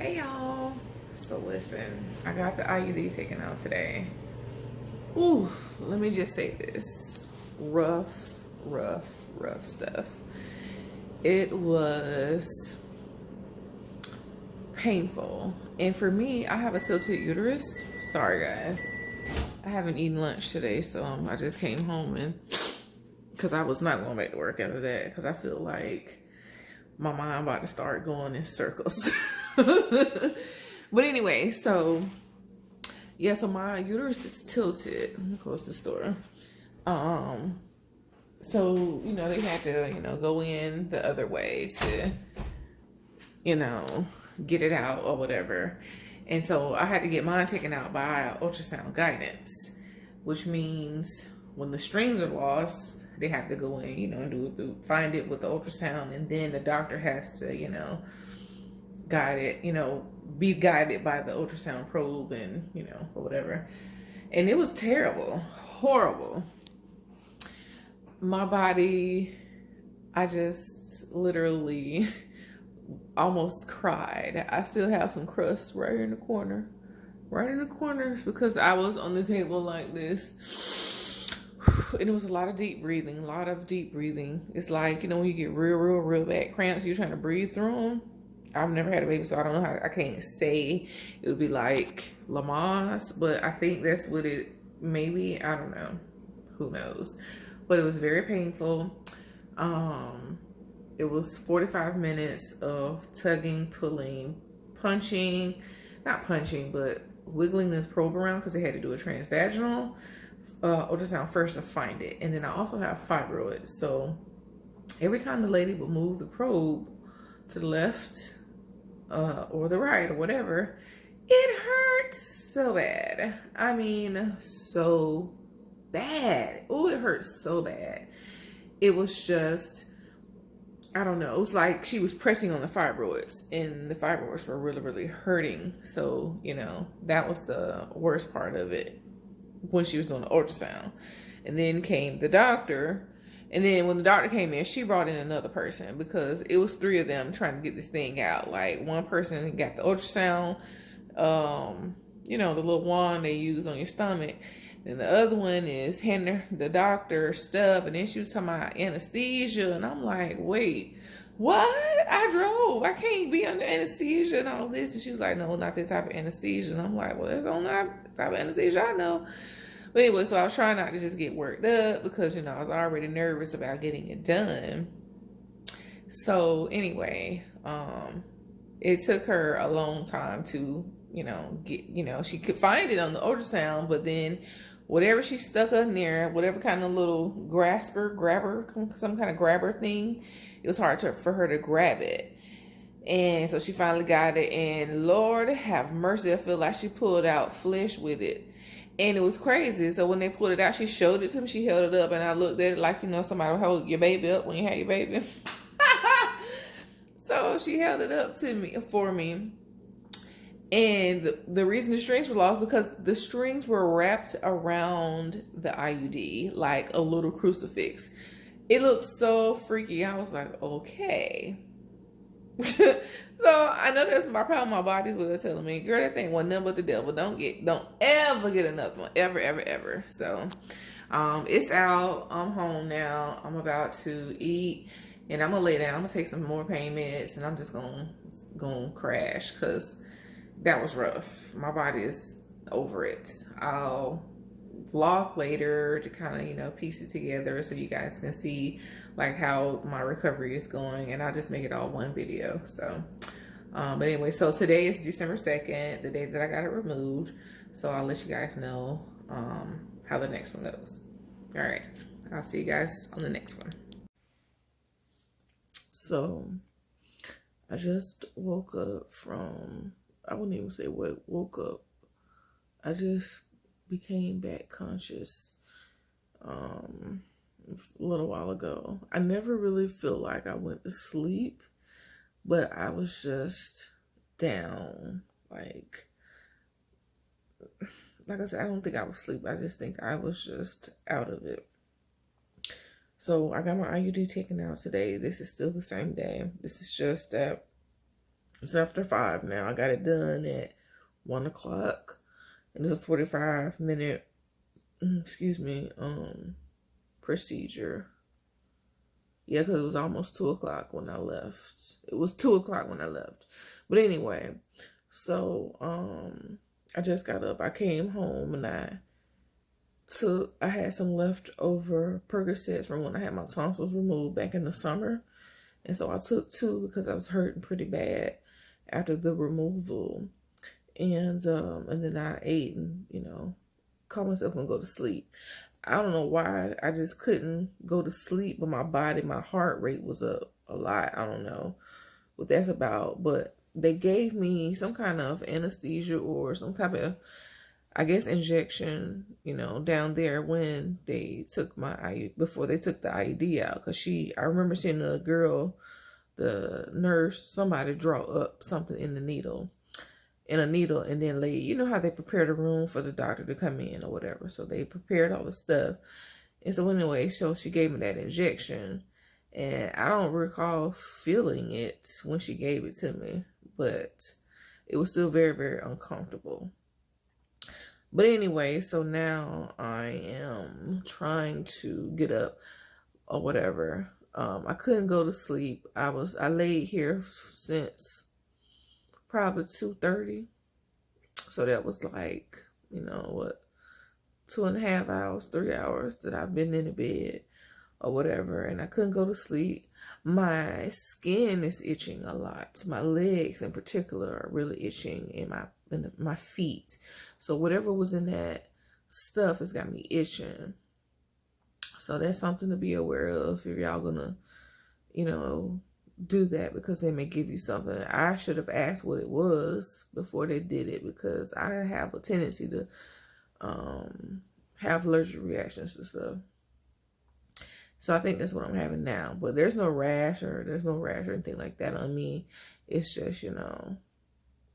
Hey y'all. So listen, I got the IUD taken out today. Ooh, let me just say this. Rough, rough, rough stuff. It was painful. And for me, I have a tilted uterus. Sorry guys. I haven't eaten lunch today, so I just came home and because I was not going back to work after that because I feel like my mind about to start going in circles. But anyway, so yeah, so my uterus is tilted. Let me close the door. So they had to go in the other way to get it out or whatever. And so I had to get mine taken out by ultrasound guidance, which means when the strings are lost, they have to go in, and find it with the ultrasound, and then the doctor has to, guide it, be guided by the ultrasound probe and, or whatever. And it was terrible, horrible. My body, I just literally almost cried. I still have some crust right in the corner. Right in the corners because I was on the table like this. And it was a lot of deep breathing, It's like, when you get real bad cramps, you're trying to breathe through them. I've never had a baby, so I don't know how, I can't say it would be like Lamaze, but I think that's what it, maybe, I don't know. Who knows? But it was very painful. It was 45 minutes of tugging, pulling, punching, not punching, but wiggling this probe around because they had to do a transvaginal ultrasound first to find it. And then I also have fibroids. So every time the lady would move the probe to the left or the right or whatever, it hurt so bad. I mean, so bad. Oh, it hurt so bad. It was just, I don't know. It was like she was pressing on the fibroids and the fibroids were really hurting. So, that was the worst part of it when she was doing the ultrasound. And then came the doctor. And then when the doctor came in, she brought in another person because it was 3 of them trying to get this thing out. Like one person got the ultrasound, the little wand they use on your stomach. And the other one is handing the doctor stuff. And then she was talking about anesthesia. And I'm like, wait, what? I drove. I can't be under anesthesia and all this. And she was like, no, not this type of anesthesia. And I'm like, well, there's only that type of anesthesia I know. But anyway, so I was trying not to just get worked up because, I was already nervous about getting it done. So anyway, it took her a long time to, get, she could find it on the ultrasound, but then whatever she stuck in there, whatever kind of little grabber, some kind of grabber thing, it was hard for her to grab it. And so she finally got it, and Lord have mercy, I feel like she pulled out flesh with it. And it was crazy. So when they pulled it out, she showed it to me. She held it up, and I looked at it like, somebody hold your baby up when you had your baby. So she held it up for me. And the reason the strings were lost because the strings were wrapped around the IUD like a little crucifix. It looked so freaky. I was like, okay. So I know that's my problem. My body's was telling me, girl, that thing wasn't nothing but the devil. Don't ever get another one. Ever. So it's out. I'm home now. I'm about to eat and I'm gonna lay down. I'm gonna take some more pain meds and I'm just gonna crash because that was rough. My body is over it. I'll vlog later to kind of piece it together so you guys can see like how my recovery is going, and I'll just make it all one video. So but anyway, so today is December 2nd, the day that I got it removed, so I'll let you guys know how the next one goes. All right, I'll see you guys on the next one. So I just woke up from, I wouldn't even say woke up. I just became back conscious a little while ago. I never really feel like I went to sleep, but I was just down. Like I said, I don't think I was asleep. I just think I was just out of it. So I got my IUD taken out today. This is still the same day. This is just that It's after 5 now. I got it done at 1 o'clock. And it's a 45-minute, procedure. Yeah, because it was almost 2 o'clock when I left. It was 2 o'clock when I left. But anyway, so I just got up. I came home and I had some leftover Percocets from when I had my tonsils removed back in the summer. And so I took 2 because I was hurting pretty bad after the removal. And then I ate and, called myself gonna go to sleep. I don't know why. I just couldn't go to sleep, but my heart rate was up a lot. I don't know what that's about. But they gave me some kind of anesthesia or some type of, I guess, injection, down there when they took before they took the IUD out. Because I remember seeing the girl, the nurse, somebody draw up something in a needle, and then lay, how they prepared a room for the doctor to come in or whatever. So they prepared all the stuff. And so anyway, so she gave me that injection. And I don't recall feeling it when she gave it to me, but it was still very, very uncomfortable. But anyway, so now I am trying to get up or whatever. I couldn't go to sleep. I laid here since probably 2:30. So that was like, 2.5 hours, 3 hours that I've been in the bed or whatever, and I couldn't go to sleep. My skin is itching a lot. My legs in particular are really itching, in my feet. So whatever was in that stuff has got me itching. So that's something to be aware of if y'all gonna, do that, because they may give you something. I should have asked what it was before they did it, because I have a tendency to have allergic reactions to stuff. So I think that's what I'm having now. But there's no rash or anything like that on me. It's just,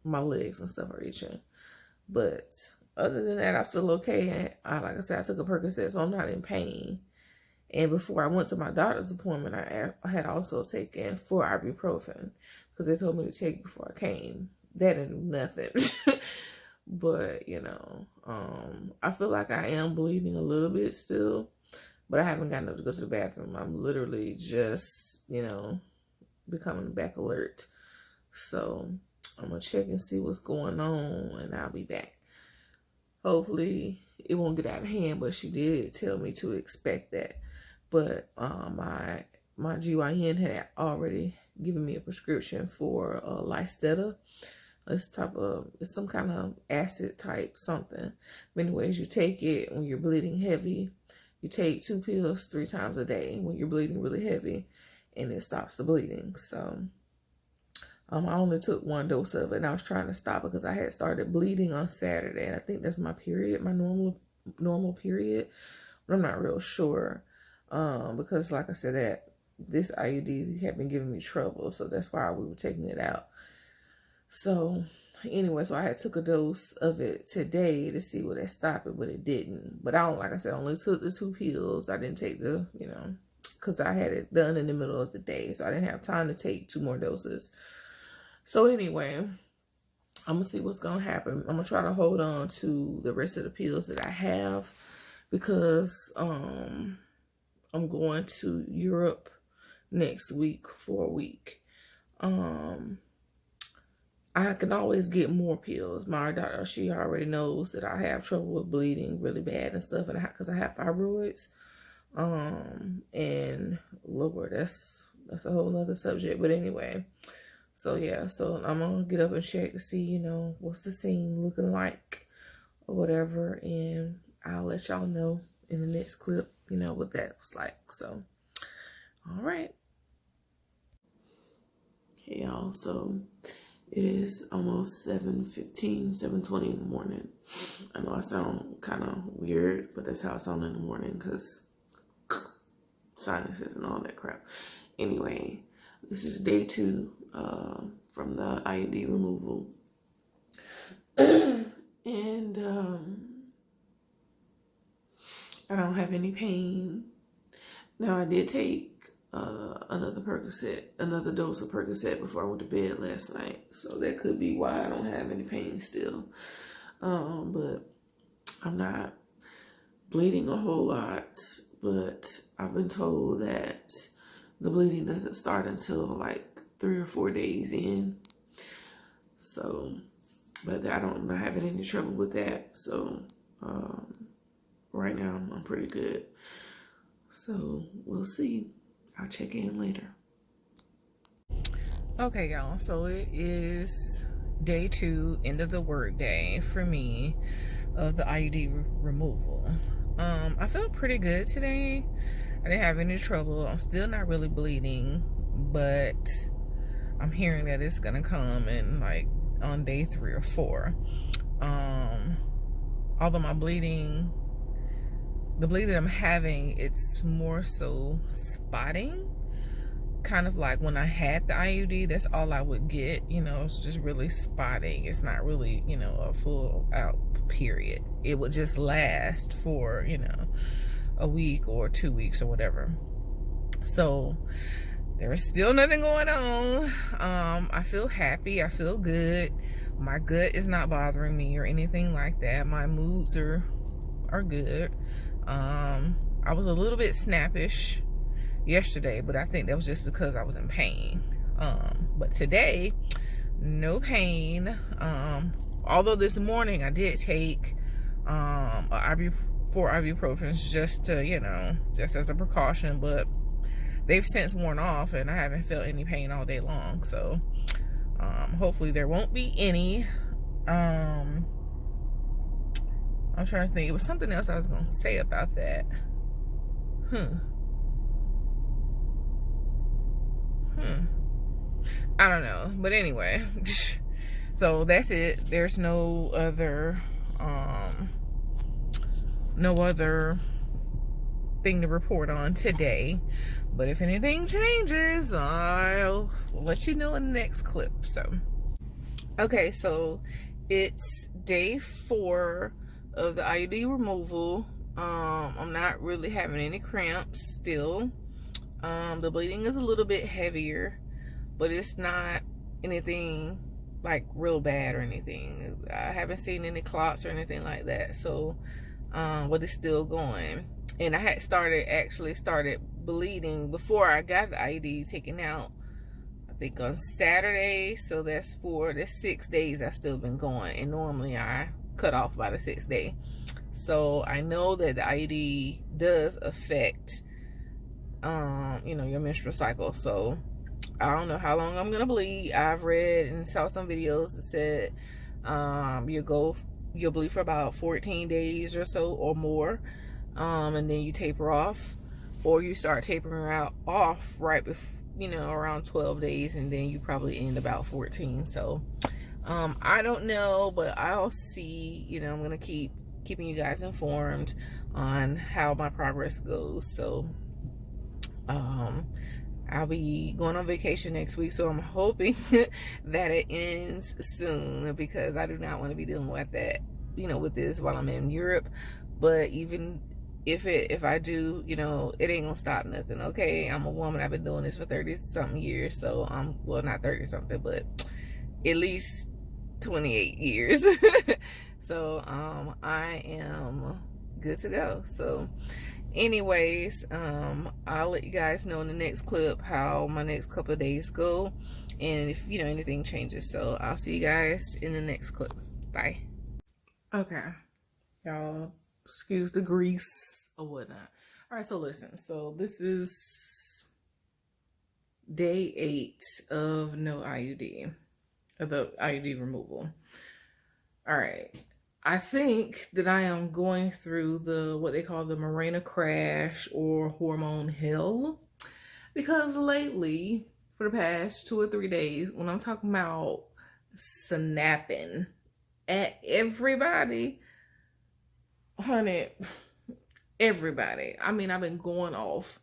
my legs and stuff are itching. But other than that, I feel okay. Like I said, I took a Percocet, so I'm not in pain. And before I went to my doctor's appointment, I had also taken 4 ibuprofen because they told me to take before I came. That ain't nothing. But, I feel like I am bleeding a little bit still, but I haven't gotten up to go to the bathroom. I'm literally just, becoming back alert. So I'm going to check and see what's going on, and I'll be back. Hopefully it won't get out of hand, but she did tell me to expect that. But my GYN had already given me a prescription for Lysteta. It's some kind of acid type something. But anyways, you take it when you're bleeding heavy. You take 2 pills 3 times a day when you're bleeding really heavy, and it stops the bleeding. So I only took 1 dose of it, and I was trying to stop it because I had started bleeding on Saturday, and I think that's my period, my normal period, but I'm not real sure. Because like I said, that this IUD had been giving me trouble, so that's why we were taking it out. So anyway, so I had took a dose of it today to see would it stop it, but it didn't. But I only took the 2 pills. I didn't take the, because I had it done in the middle of the day, so I didn't have time to take 2 more doses. So anyway, I'm gonna see what's gonna happen. I'm gonna try to hold on to the rest of the pills that I have, because I'm going to Europe next week for a week. I can always get more pills. My doctor, she already knows that I have trouble with bleeding really bad and stuff, and because I have fibroids. And Lord, that's a whole nother subject. But anyway, so yeah, so I'm gonna get up and check to see, what's the scene looking like or whatever, and I'll let y'all know in the next clip, what that was like. So, all right. Hey y'all, so it is almost 7:15, 7:20 in the morning. I know I sound kind of weird, but that's how I sound in the morning because sinuses and all that crap. Anyway, this is day 2 from the IUD removal. And I don't have any pain. Now, I did take another Percocet, another dose of Percocet before I went to bed last night. So that could be why I don't have any pain still. But I'm not bleeding a whole lot. But I've been told that the bleeding doesn't start until like 3 or 4 days in. So, but I'm not having any trouble with that. So, right now I'm pretty good. So we'll see. I'll check in later. Okay, y'all. So it is day 2, end of the work day for me of the IUD removal. I felt pretty good today. I didn't have any trouble. I'm still not really bleeding, but I'm hearing that it's gonna come in like on day 3 or 4. Although the bleeding I'm having, it's more so spotting. Kind of like when I had the IUD, that's all I would get, it's just really spotting. It's not really, a full out period. It would just last for, a week or 2 weeks or whatever. So there's still nothing going on. I feel happy. I feel good. My gut is not bothering me or anything like that. My moods are good. I was a little bit snappish yesterday, but I think that was just because I was in pain. But today, no pain. Although this morning I did take 4 ibuprofens just to, just as a precaution, but they've since worn off and I haven't felt any pain all day long. So hopefully there won't be any. I'm trying to think. It was something else I was going to say about that. I don't know. But anyway. So that's it. There's no other thing to report on today. But if anything changes, I'll let you know in the next clip. So okay, so it's day 4 of the IUD removal. I'm not really having any cramps still. The bleeding is a little bit heavier, but it's not anything like real bad or anything. I haven't seen any clots or anything like that. So, but it's still going. And I had started bleeding before I got the IUD taken out, I think on Saturday. So that's 6 days I've still been going. And normally I cut off by the 6th day. So I know that the IUD does affect, your menstrual cycle. So I don't know how long I'm gonna bleed. I've read and saw some videos that said you'll bleed for about 14 days or so or more, and then you taper off, or you start tapering off right before, around 12 days, and then you probably end about 14. So I don't know, but I'll see. I'm gonna keep keeping you guys informed on how my progress goes. So I'll be going on vacation next week, so I'm hoping that it ends soon, because I do not want to be dealing with that, with this while I'm in Europe. But even if I do, it ain't gonna stop nothing. Okay, I'm a woman. I've been doing this for 30-something years, so well, not 30-something, but at least 28 years. So I am good to go. So anyways, I'll let you guys know in the next clip how my next couple of days go, and if anything changes. So I'll see you guys in the next clip. Bye. Okay, y'all, excuse the grease or whatnot. All right, so listen. So this is day 8 of no IUD, of the IUD removal. All right. I think that I am going through what they call the Mirena crash or hormone hell, because lately, for the past 2 or 3 days, when I'm talking about snapping at everybody, honey, everybody. I mean, I've been going off.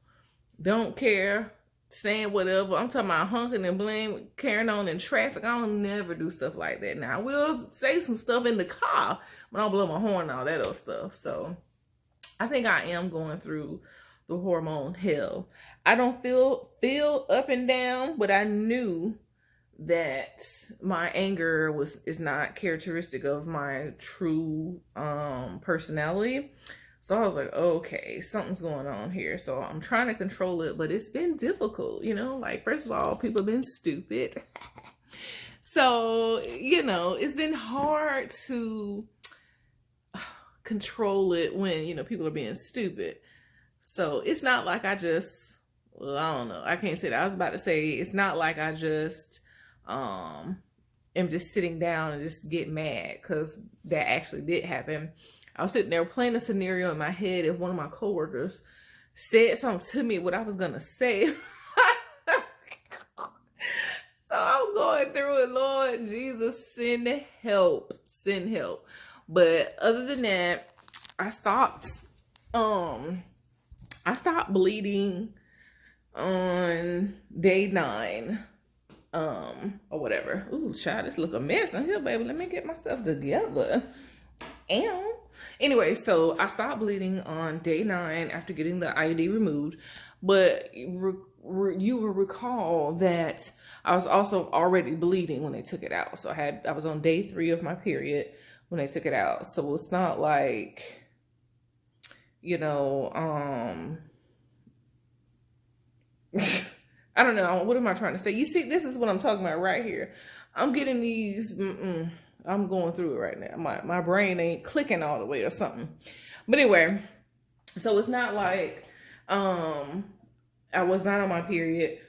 Don't care. Saying whatever. I'm talking about honking and blame, carrying on in traffic. I don't never do stuff like that. Now, I will say some stuff in the car, but I don't blow my horn and all that other stuff. So I think I am going through the hormone hell. I don't feel up and down, but I knew that my anger is not characteristic of my true personality. So I was like, okay, something's going on here. So I'm trying to control it, but it's been difficult, like, first of all, people have been stupid. So, it's been hard to control it when, people are being stupid. So it's not like I just, well, I don't know. I can't say that. I was about to say, it's not like I just am just sitting down and just get mad, because that actually did happen. I was sitting there playing a scenario in my head if one of my coworkers said something to me, what I was gonna say. So I'm going through it. Lord Jesus, send help. Send help. But other than that, I stopped bleeding on day 9. Or whatever. Ooh, child, this look a mess in here, baby. Let me get myself together. Anyway, so I stopped bleeding on day 9 after getting the IUD removed. But you will recall that I was also already bleeding when they took it out. So I was on day 3 of my period when they took it out. So it's not like, I don't know. What am I trying to say? You see, this is what I'm talking about right here. I'm getting these, I'm going through it right now. My brain ain't clicking all the way or something. But anyway, so it's not like I was not on my period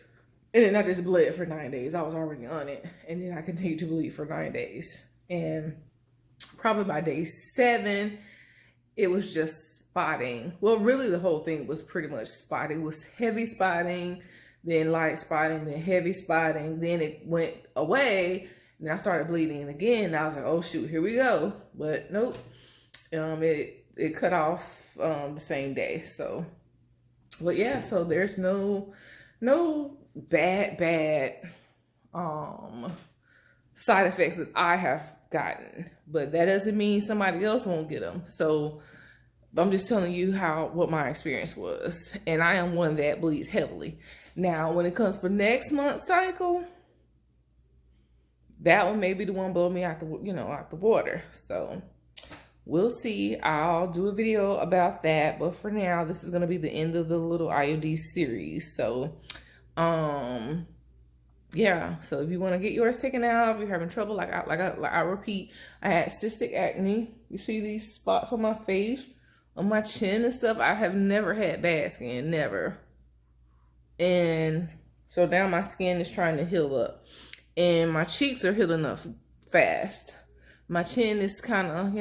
and then I just bled for 9 days. I was already on it. And then I continued to bleed for 9 days. And probably by day 7, it was just spotting. Well, really the whole thing was pretty much spotting. It was heavy spotting, then light spotting, then heavy spotting. Then it went away. And I started bleeding again. And I was like, oh shoot, here we go. But nope. It cut off the same day. So, but yeah, so there's no bad side effects that I have gotten. But that doesn't mean somebody else won't get them. So I'm just telling you what my experience was. And I am one that bleeds heavily. Now, when it comes for next month's cycle, that one may be the one blow me out the water. So we'll see. I'll do a video about that. But for now, this is going to be the end of the little IUD series. So, yeah. So if you want to get yours taken out, if you're having trouble, like I repeat, I had cystic acne. You see these spots on my face, on my chin and stuff. I have never had bad skin, never. And so now my skin is trying to heal up. And my cheeks are healing up fast. My chin is kind of,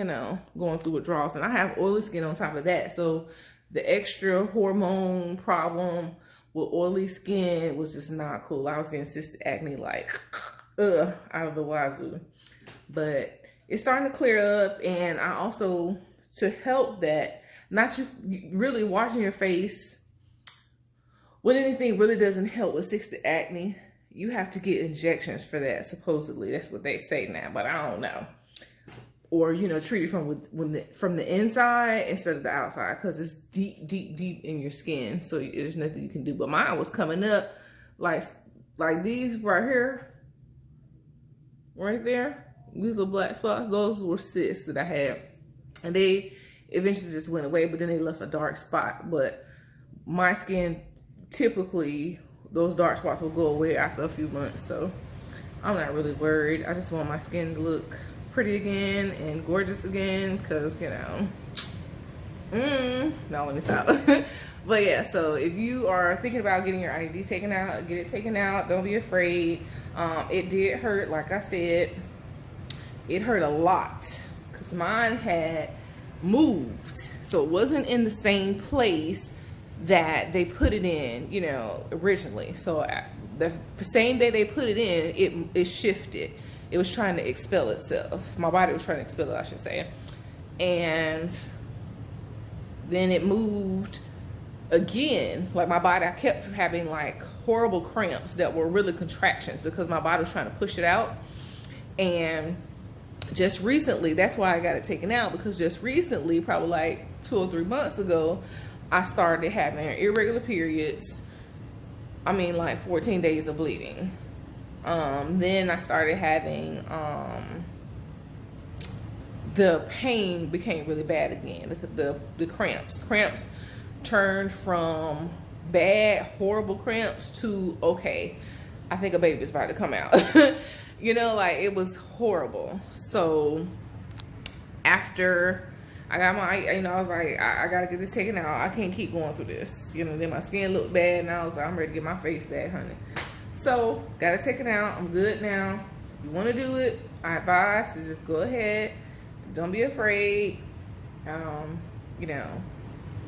going through withdrawals. And I have oily skin on top of that. So the extra hormone problem with oily skin was just not cool. I was getting cystic acne like, out of the wazoo. But it's starting to clear up. And I also, to help that, not you really washing your face when anything really doesn't help with cystic acne, you have to get injections for that, supposedly. That's what they say now, but I don't know. Or, treat it from the inside instead of the outside, because it's deep in your skin. So there's nothing you can do. But mine was coming up like these right here, right there. These little black spots, those were cysts that I had. And they eventually just went away, but then they left a dark spot. But my skin, typically, those dark spots will go away after a few months. So I'm not really worried. I just want my skin to look pretty again and gorgeous again, because, no, let me stop. But yeah, so if you are thinking about getting your IUD taken out, get it taken out. Don't be afraid. It did hurt. Like I said, it hurt a lot because mine had moved. So it wasn't in the same place that they put it in, originally. So the same day they put it in, it shifted. It was trying to expel itself. My body was trying to expel it, I should say. And then it moved again. Like my body, I kept having like horrible cramps that were really contractions because my body was trying to push it out. And just recently, that's why I got it taken out, because just recently, probably like 2 or 3 months ago, I started having irregular periods. I mean, like 14 days of bleeding. Then I started having, the pain became really bad again. The cramps turned from bad, horrible cramps to, okay, I think a baby's about to come out. You know, like, it was horrible. So after I got my, you know, I was like, I gotta get this taken out. I can't keep going through this. You know, then my skin looked bad, and I was like, I'm ready to get my face back, honey. So got it taken out. I'm good now. So if you want to do it, I advise to just go ahead. Don't be afraid. You know,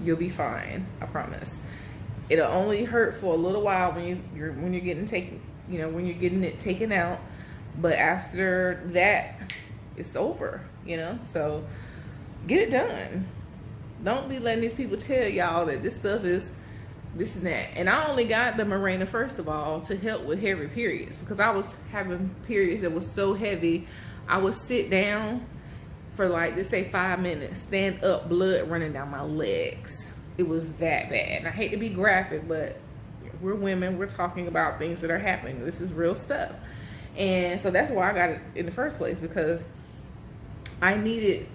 you'll be fine. I promise. It'll only hurt for a little while when you're getting taken, you know, when you're getting it taken out. But after that, it's over. You know, so get it done. Don't be letting these people tell y'all that this stuff is this and that. And I only got the Mirena, first of all, to help with heavy periods, because I was having periods that was so heavy. I would sit down for, like, let's say 5 minutes, stand up, blood running down my legs. It was that bad. And I hate to be graphic, but we're women. We're talking about things that are happening. This is real stuff. And so that's why I got it in the first place, because I needed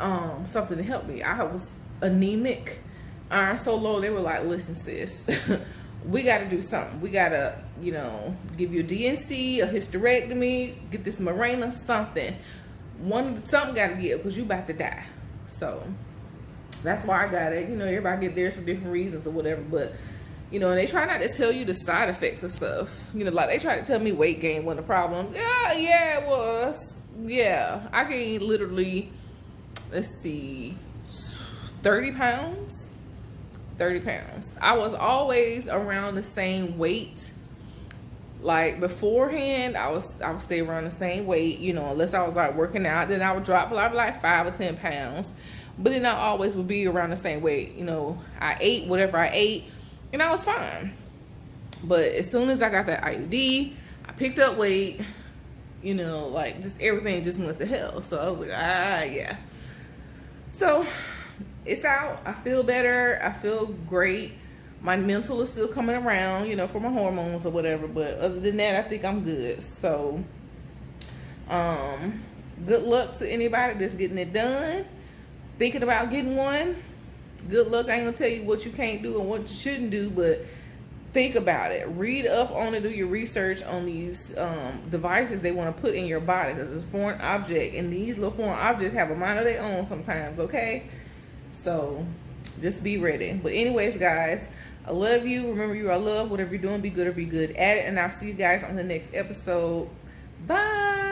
something to help me. I was anemic, iron so low. They were like, listen, sis, we got to do something. We got to, you know, give you a DNC, a hysterectomy, get this Mirena, something. Something got to give, because you about to die. So that's why I got it. You know, everybody get theirs for different reasons or whatever, but, you know, and they try not to tell you the side effects of stuff. You know, like, they try to tell me weight gain wasn't a problem. Yeah, it was. Yeah, I gained literally, let's see, 30 pounds. 30 pounds. I was always around the same weight. Like, beforehand, I would stay around the same weight, you know, unless I was like working out. Then I would drop like 5 or 10 pounds. But then I always would be around the same weight. You know, I ate whatever I ate, and I was fine. But as soon as I got that IUD, I picked up weight. You know, like, just everything just went to hell. So I was like, yeah. So it's out. I feel better. I feel great. My mental is still coming around, you know, for my hormones or whatever. But other than that, I think I'm good. So, good luck to anybody that's getting it done. Thinking about getting one. Good luck. I ain't gonna tell you what you can't do and what you shouldn't do, but think about it. Read up on it. Do your research on these devices they want to put in your body, because it's a foreign object, and these little foreign objects have a mind of their own sometimes, okay? So just be ready. But anyways, guys, I love you. Remember, you are loved. Whatever you're doing, be good or be good at it. And I'll see you guys on the next episode. Bye.